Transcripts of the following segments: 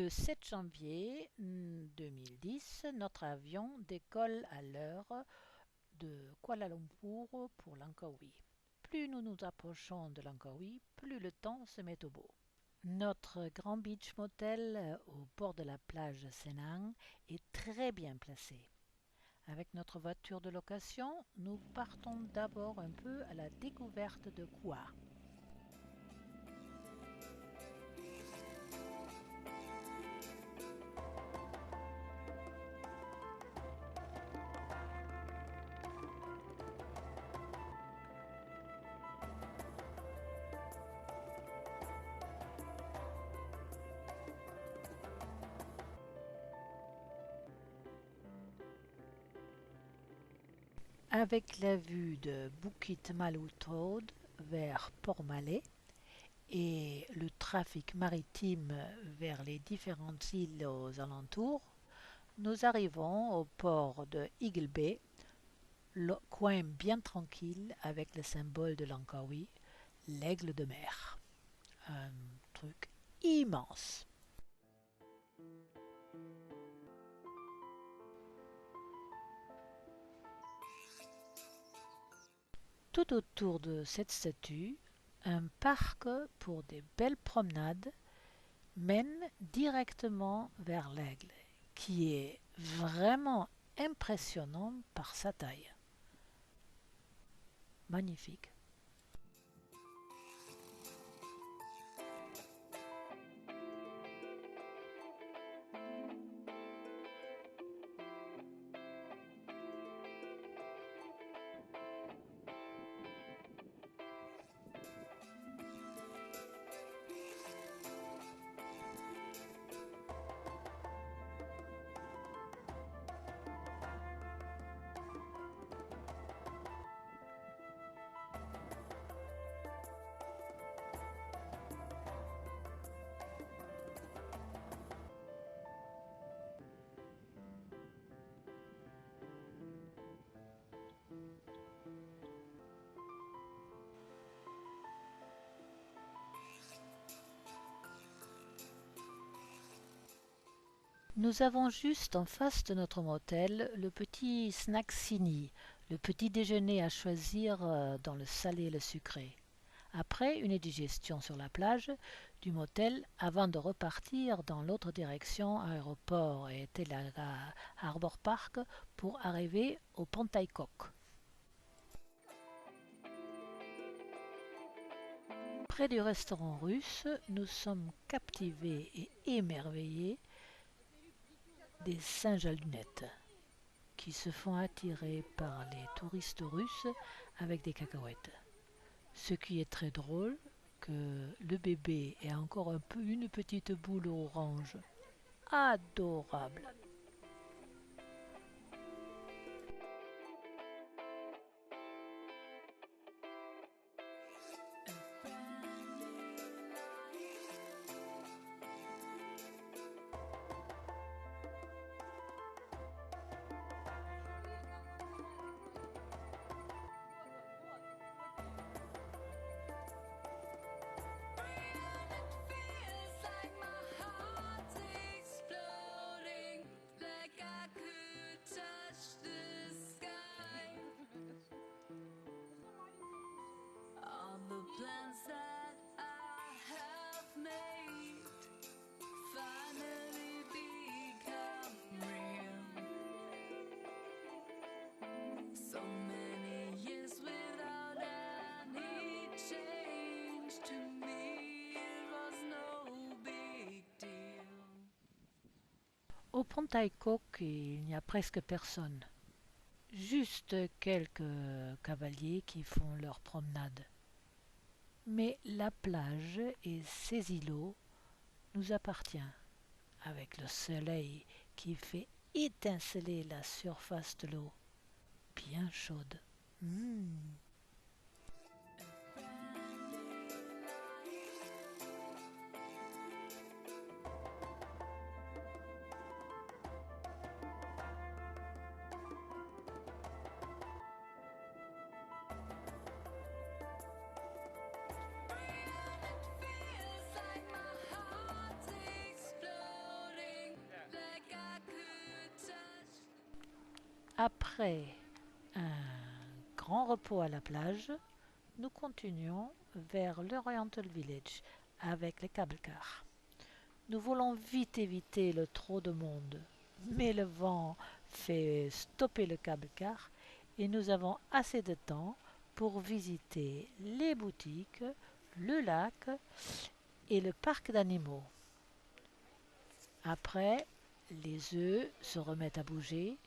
Le 7 janvier 2010, notre avion décolle à l'heure de Kuala Lumpur pour Langkawi. Plus nous nous approchons de Langkawi, plus le temps se met au beau. Notre grand beach motel au bord de la plage Senang est très bien placé. Avec notre voiture de location, nous partons d'abord un peu à la découverte de Kua. Avec la vue de Bukit Malu Road vers Port-Malais et le trafic maritime vers les différentes îles aux alentours, nous arrivons au port de Eagle Bay, le coin bien tranquille avec le symbole de Langkawi, l'aigle de mer. Un truc immense. Tout autour de cette statue, un parc pour des belles promenades mène directement vers l'aigle, qui est vraiment impressionnant par sa taille. Magnifique. Nous avons juste en face de notre motel le petit snack Sini, le petit déjeuner à choisir dans le salé et le sucré. Après une digestion sur la plage du motel avant de repartir dans l'autre direction aéroport et Telaga Harbour Park pour arriver au Pantaikok. Près du restaurant russe, nous sommes captivés et émerveillés des singes à lunettes qui se font attirer par les touristes russes avec des cacahuètes. Ce qui est très drôle, que le bébé est encore un peu une petite boule orange. Adorable. Au Pantaikok, il n'y a presque personne. Juste quelques cavaliers qui font leur promenade. Mais la plage et ses îlots nous appartiennent, avec le soleil qui fait étinceler la surface de l'eau, bien chaude. Après un grand repos à la plage, nous continuons vers l'Oriental Village avec les cable cars. Nous voulons vite éviter le trop de monde, mais le vent fait stopper le cable car et nous avons assez de temps pour visiter les boutiques, le lac et le parc d'animaux. Après, les œufs se remettent à bouger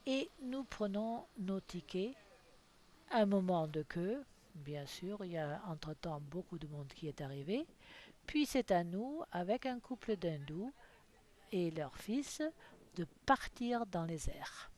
et nous prenons nos tickets. Un moment de queue, bien sûr, il y a entre-temps beaucoup de monde qui est arrivé. Puis c'est à nous, avec un couple d'hindous et leur fils, de partir dans les airs.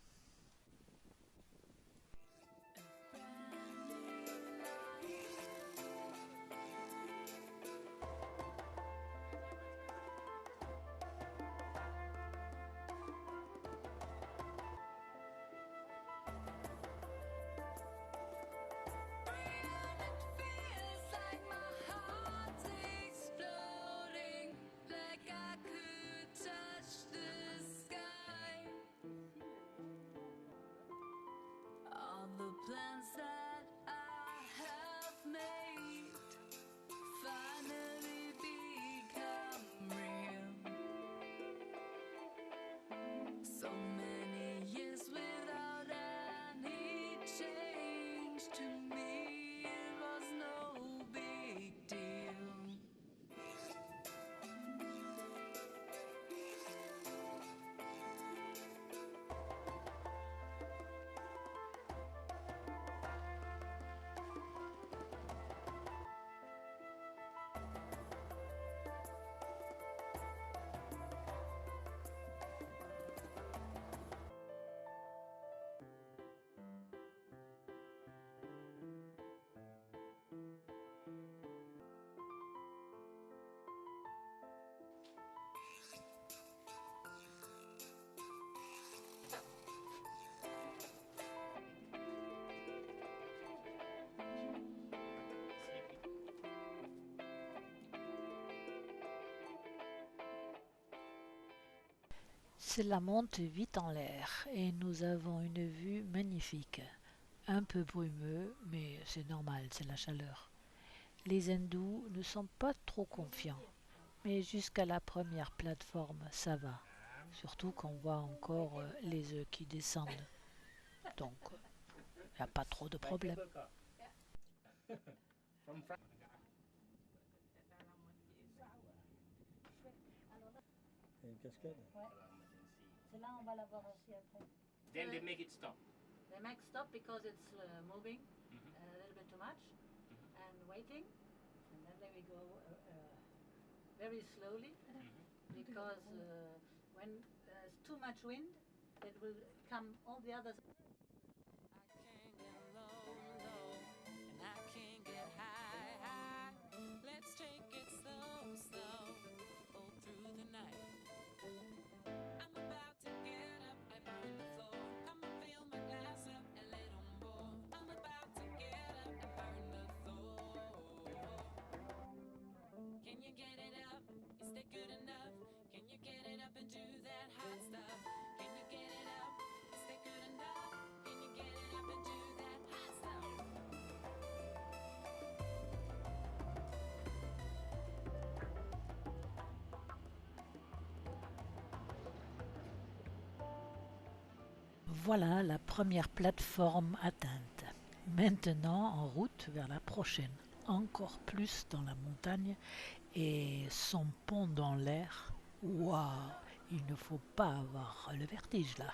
Feels like my heart's exploding, like I could touch the sky. All the plans that I have made finally become real. So many years without any change to me, it was no big deal. Cela monte vite en l'air et nous avons une vue magnifique. Un peu brumeux, mais c'est normal, c'est la chaleur. Les hindous ne sont pas trop confiants, mais jusqu'à la première plateforme, ça va. Surtout qu'on voit encore les œufs qui descendent. Donc, il n'y a pas trop de problème. Il y a une cascade. Celle-là, on va la voir aussi après. Then they make it stop. They make stop because it's moving Mhm. a little bit too much and waiting. And then we go very slowly because when there's too much wind, it will come all the others. I can't get low, low, and I can't get high, high. Let's take it slow, slow, all through the night. I'm about to get up and burn the floor. I'ma fill my glass up a little more. I'm about to get up and burn the floor. Can you get it up? Is that good enough? Can you get it up and do that hot stuff? Can you get it up? Is that good enough? Can you get it up and do that hot stuff? Voilà la première plateforme atteinte. Maintenant, en route vers la prochaine. Encore plus dans la montagne et son pont dans l'air. Waouh! Il ne faut pas avoir le vertige là.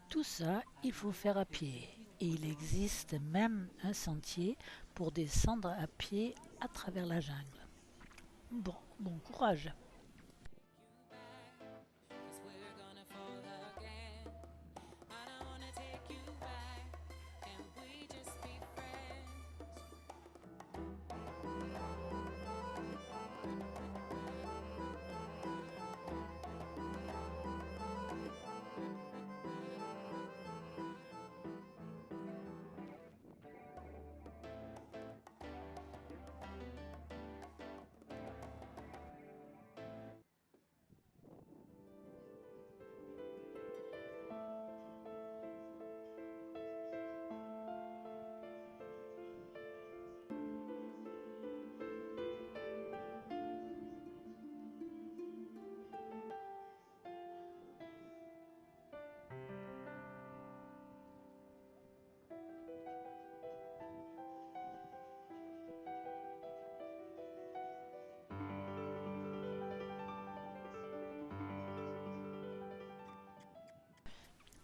Tout ça, il faut faire à pied. Et il existe même un sentier pour descendre à pied à travers la jungle. Bon courage. Cause we're gonna fall again. I don't wanna take you back. Can we just be friends?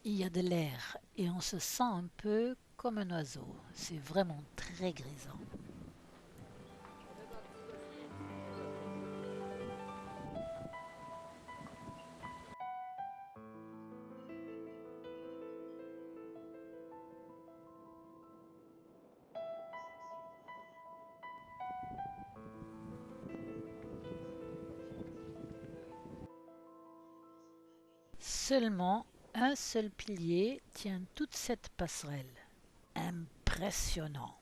Il y a de l'air et on se sent un peu comme un oiseau. C'est vraiment très grisant. Seulement un seul pilier tient toute cette passerelle. Impressionnant.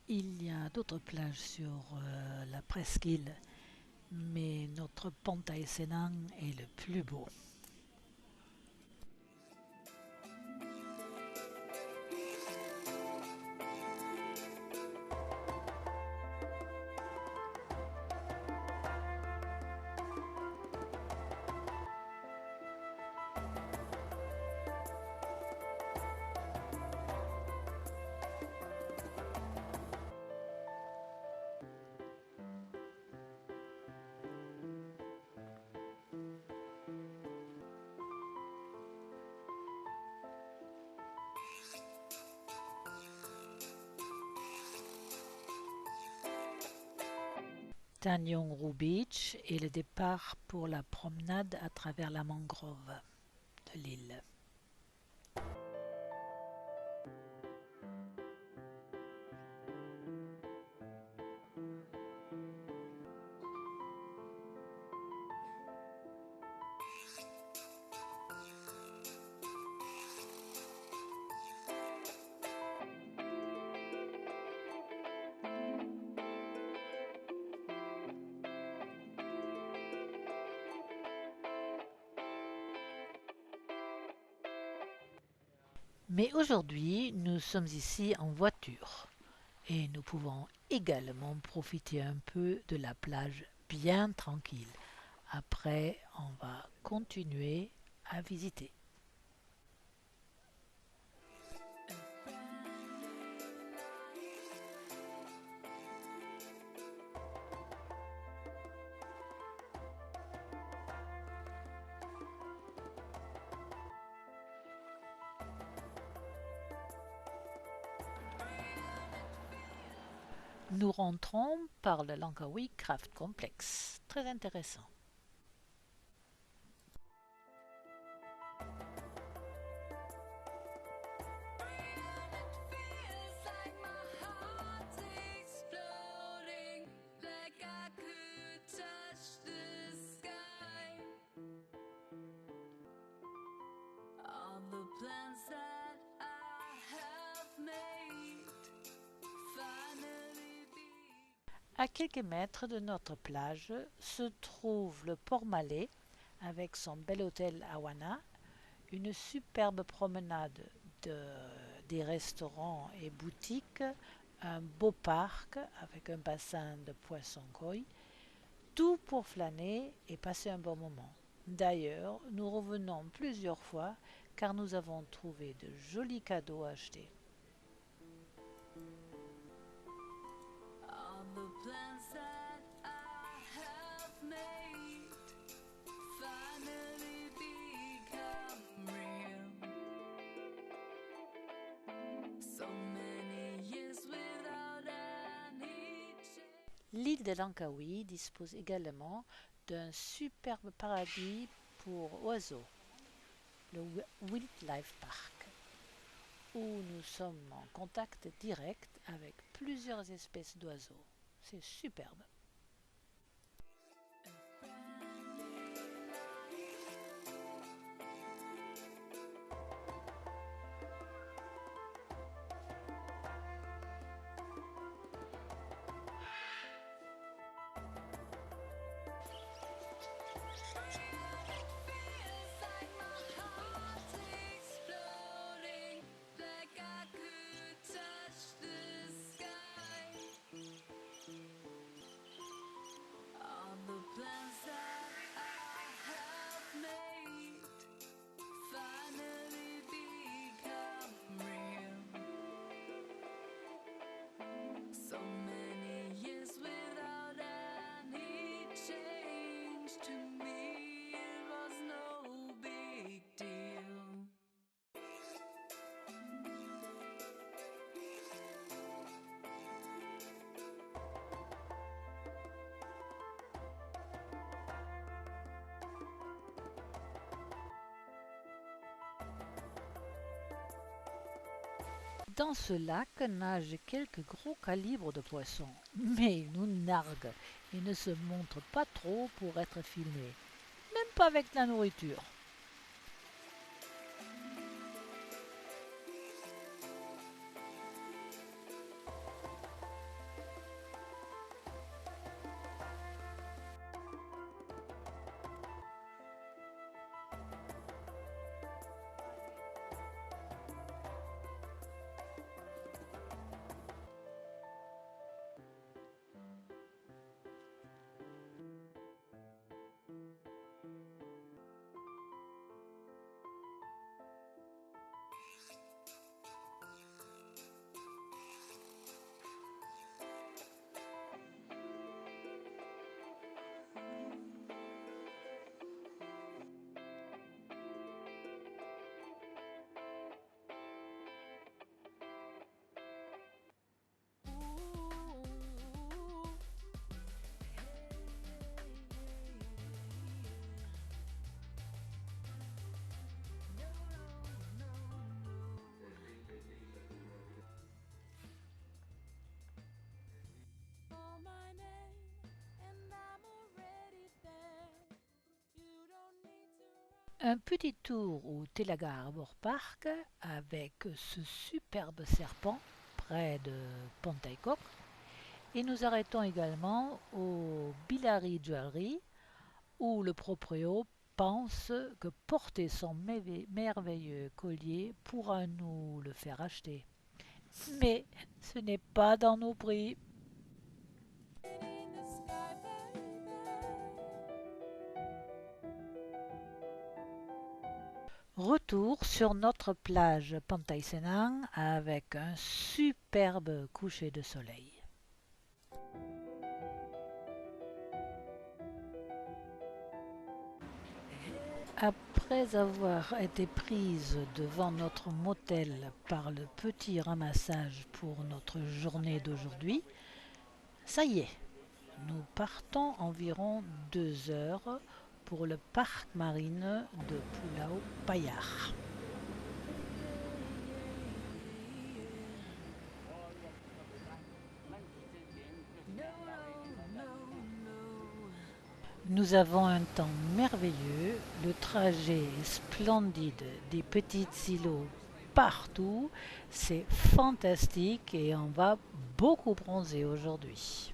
Il y a d'autres plages sur la presqu'île, mais notre Pontaïsénan est le plus beau. Tanjong Beach et le départ pour la promenade à travers la mangrove de l'île. Mais aujourd'hui, nous sommes ici en voiture et nous pouvons également profiter un peu de la plage bien tranquille. Après, on va continuer à visiter. Nous rentrons par le Langkawi Craft Complex. Très intéressant. Feels like my heart's exploding, like I could touch the sky. All the plans that I have made finally be. À quelques mètres de notre plage se trouve le Port Malais avec son bel hôtel Awana, une superbe promenade des restaurants et boutiques, un beau parc avec un bassin de poissons koi, tout pour flâner et passer un bon moment. D'ailleurs, nous revenons plusieurs fois car nous avons trouvé de jolis cadeaux à acheter. All the plans that I have made finally become real. So many years without any change. L'île de Langkawi dispose également d'un superbe paradis pour oiseaux, le Wildlife Park, où nous sommes en contact direct avec plusieurs espèces d'oiseaux. C'est superbe. Feels like my heart's exploding, like I could touch the sky. All the plans that I have made finally become real. So many years without any change, to me it was no big deal. Dans ce lac nagent quelques gros calibres de poissons, mais ils nous narguent et ne se montrent pas trop pour être filmés, même pas avec la nourriture. Call my name and I'm already there. You don't need to run. Un petit tour au Telaga Harbour Park avec ce superbe serpent près de Pontycook. Et nous arrêtons également au Billari Jewelry où le proprio pense que porter son merveilleux collier pourra nous le faire acheter. Mais ce n'est pas dans nos prix. In the sky, baby. Retour sur notre plage Pantai Senang avec un superbe coucher de soleil. Après avoir été prise devant notre motel par le petit ramassage pour notre journée d'aujourd'hui, ça y est, nous partons environ 2 heures pour le parc marine de Pulau Payar. Nous avons un temps merveilleux, le trajet est splendide, des petites îlots partout, c'est fantastique et on va beaucoup bronzer aujourd'hui.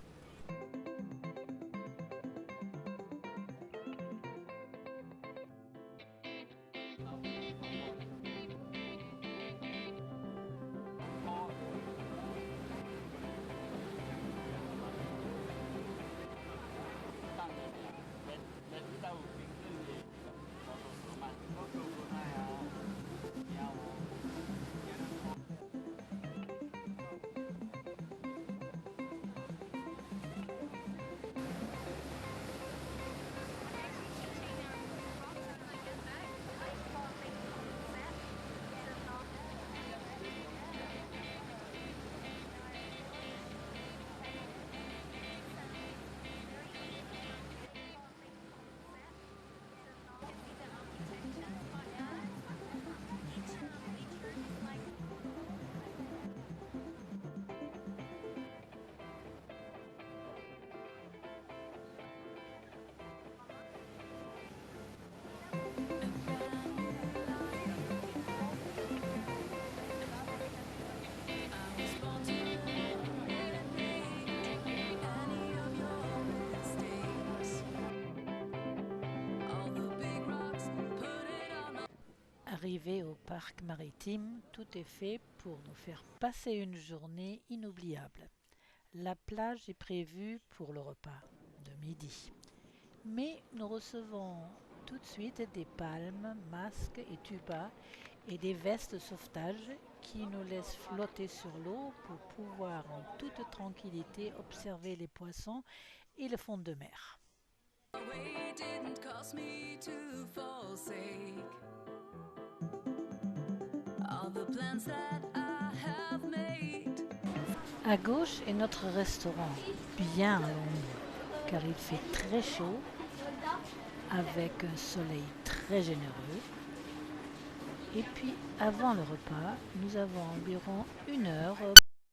Arrivés au parc maritime, tout est fait pour nous faire passer une journée inoubliable. La plage est prévue pour le repas de midi. Mais nous recevons tout de suite des palmes, masques et tubas et des vestes de sauvetage qui nous laissent flotter sur l'eau pour pouvoir en toute tranquillité observer les poissons et le fond de mer. It didn't cost me to forsake all the plans that I have made. À gauche est notre restaurant, bien à l'ombre, car il fait très chaud, avec un soleil très généreux. Et puis, avant le repas, nous avons environ 1 heure